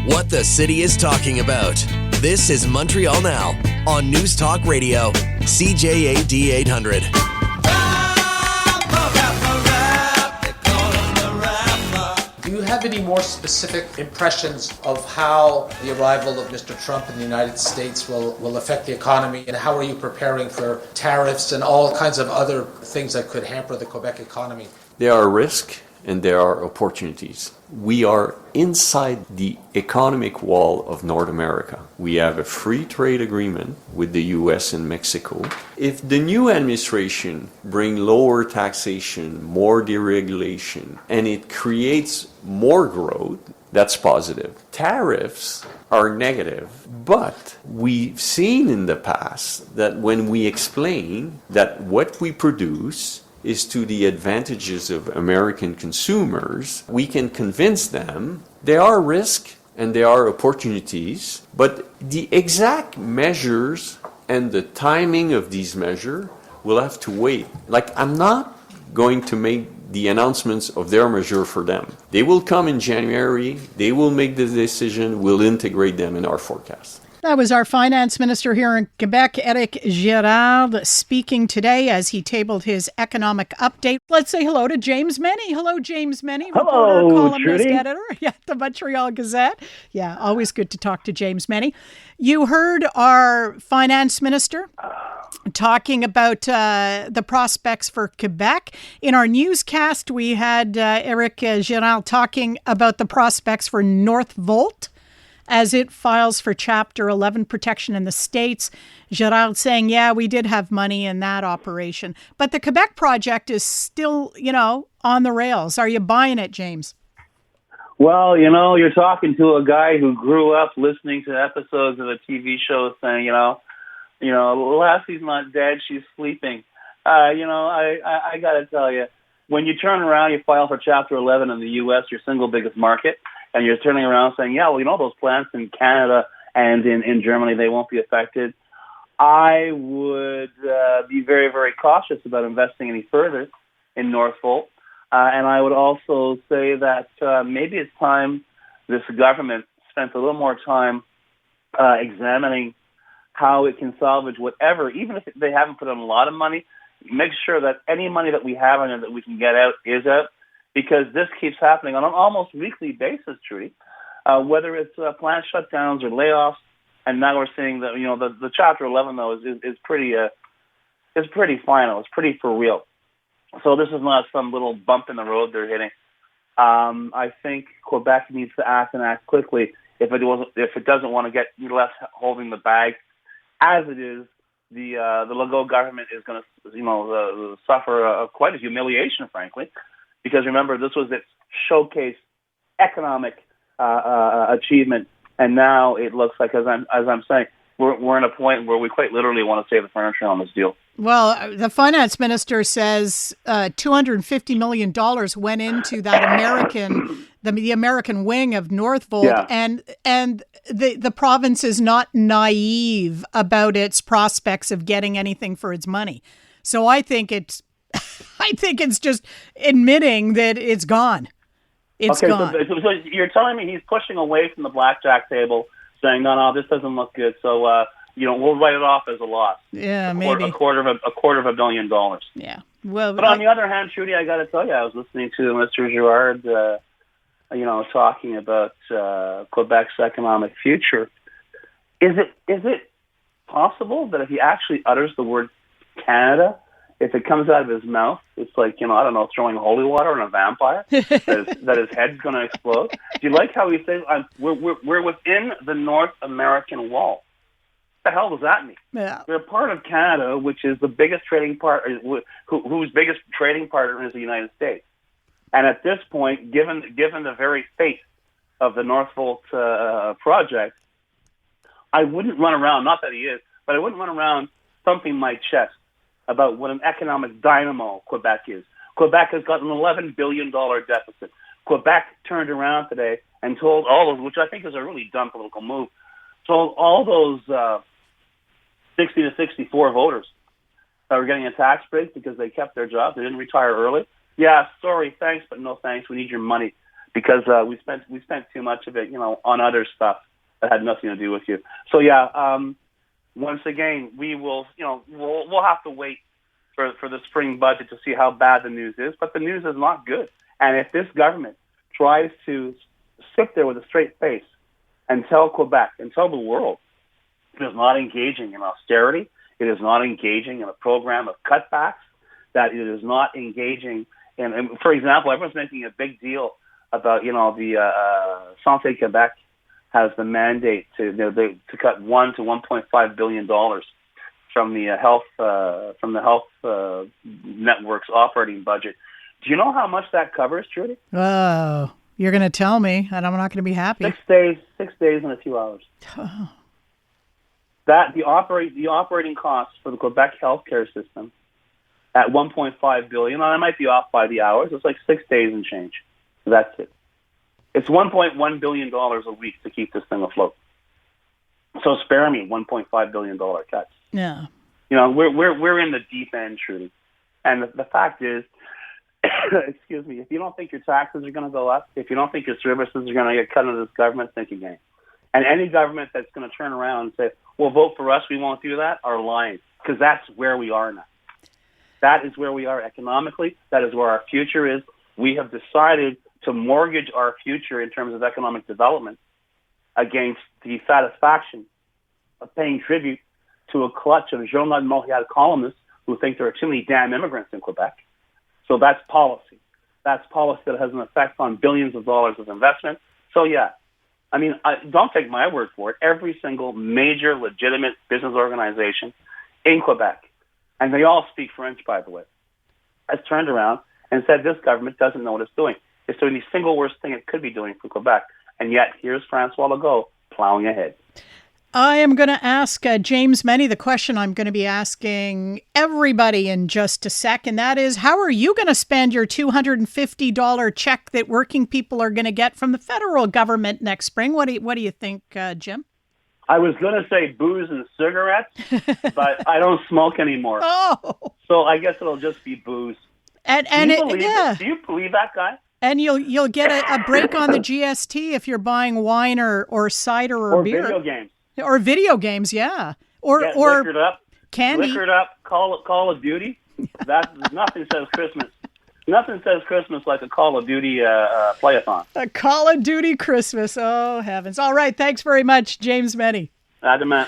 What the city is talking about. This is Montreal Now on News Talk Radio, CJAD 800. Do you have any more specific impressions of how the arrival of Mr. Trump in the United States will affect the economy, and how are you preparing for tariffs and all kinds of other things that could hamper the Quebec economy? There are risks and there are opportunities. We are inside the economic wall of North America. We have a free trade agreement with the US and Mexico. If the new administration brings lower taxation, more deregulation, and it creates more growth, that's positive. Tariffs are negative, but we've seen in the past that when we explain that what we produce is to the advantages of American consumers, we can convince them there are risks and there are opportunities, but the exact measures and the timing of these measures will have to wait. Like, I'm not going to make the announcements of their measure for them. They will come in January, they will make the decision, we'll integrate them in our forecast. That was our finance minister here in Quebec, Éric Girard, speaking today as he tabled his economic update. Let's say hello to James Mennie. Hello, James Mennie, reporter, columnist, editor at the Montreal Gazette. Yeah, always good to talk to James Mennie. You heard our finance minister talking about the prospects for Quebec. In our newscast, we had Éric Girard talking about the prospects for Northvolt as it files for Chapter 11 protection in the States. Girard saying, yeah, we did have money in that operation. But the Quebec project is still, on the rails. Are you buying it, James? Well, you're talking to a guy who grew up listening to episodes of a TV show saying, Lassie's not dead, she's sleeping. I got to tell you, when you turn around, you file for Chapter 11 in the U.S., your single biggest market, and you're turning around saying, yeah, well, those plants in Canada and in Germany, they won't be affected. I would be very, very cautious about investing any further in Northvolt. And I would also say that maybe it's time this government spent a little more time examining how it can salvage whatever, even if they haven't put in a lot of money, make sure that any money that we have in it that we can get out is out. Because this keeps happening on an almost weekly basis, Trudy, whether it's plant shutdowns or layoffs, and now we're seeing that the Chapter 11 though is pretty final, it's pretty for real. So this is not some little bump in the road they're hitting. I think Quebec needs to act and act quickly if it doesn't want to get left holding the bag, as it is. The Legault government is going to suffer quite a humiliation, frankly. Because remember, this was its showcase economic achievement, and now it looks like, as I'm saying, we're in a point where we quite literally want to save the furniture on this deal. Well, the finance minister says $250 million went into that the American wing of Northvolt, yeah. and the province is not naive about its prospects of getting anything for its money. So I think it's just admitting that it's gone. It's gone. So you're telling me he's pushing away from the blackjack table, saying, no, this doesn't look good. So, we'll write it off as a loss. Yeah, maybe. A quarter of $1 billion. Yeah. Well, but on the other hand, Trudy, I got to tell you, I was listening to Mr. Girard, talking about Quebec's economic future. Is it possible that if he actually utters the word Canada, if it comes out of his mouth, it's like, throwing holy water on a vampire, that his head's going to explode? Do you like how he says, we're within the North American wall? What the hell does that mean? Yeah. We're part of Canada, which is the biggest trading partner, whose biggest trading partner is the United States. And at this point, given the very fate of the Northvolt project, I wouldn't run around, not that he is, but I wouldn't run around thumping my chest about what an economic dynamo Quebec is. Quebec has got an $11 billion deficit. Quebec turned around today and told all those, which I think is a really dumb political move, told all those 60 to 64 voters that were getting a tax break because they kept their jobs, they didn't retire early. Yeah, sorry, thanks, but no thanks. We need your money. because we spent too much of it, on other stuff that had nothing to do with you. So yeah, once again, we will, we'll have to wait for the spring budget to see how bad the news is. But the news is not good. And if this government tries to sit there with a straight face and tell Quebec and tell the world it is not engaging in austerity, it is not engaging in a program of cutbacks, that it is not engaging in, and for example, everyone's making a big deal about, the Santé Québec has the mandate to cut $1 to $1.5 billion from the health network's operating budget. Do you know how much that covers, Trudy? Oh, you're going to tell me, and I'm not going to be happy. 6 days and a few hours. Oh. That the operating costs for the Quebec healthcare system at $1.5 billion. I might be off by the hours. It's like 6 days and change. That's it. It's $1.1 billion a week to keep this thing afloat. So spare me $1.5 billion cuts. Yeah. We're in the deep end, Trudy. And the fact is, excuse me, if you don't think your taxes are going to go up, if you don't think your services are going to get cut into this government, think again. And any government that's going to turn around and say, well, vote for us, we won't do that, are lying. Because that's where we are now. That is where we are economically. That is where our future is. We have decided to mortgage our future in terms of economic development against the satisfaction of paying tribute to a clutch of Journal de Montréal columnists who think there are too many damn immigrants in Quebec. So that's policy. That's policy that has an effect on billions of dollars of investment. So yeah, don't take my word for it. Every single major legitimate business organization in Quebec, and they all speak French, by the way, has turned around and said this government doesn't know what it's doing. It's doing the single worst thing it could be doing for Quebec. And yet, here's François Legault plowing ahead. I am going to ask James Mennie the question I'm going to be asking everybody in just a sec, and that is, how are you going to spend your $250 check that working people are going to get from the federal government next spring? What do you think, Jim? I was going to say booze and cigarettes, but I don't smoke anymore. Oh, so I guess it'll just be booze. And Do you believe that guy? And you'll get a break on the GST if you're buying wine or cider or beer. Video games. Or video games, yeah. Or liquored up, candy. Liquored up, Call of Duty. Nothing says Christmas. Nothing says Christmas like a Call of Duty play-a-thon. A Call of Duty Christmas. Oh, heavens. All right. Thanks very much, James Mennie. Adamant.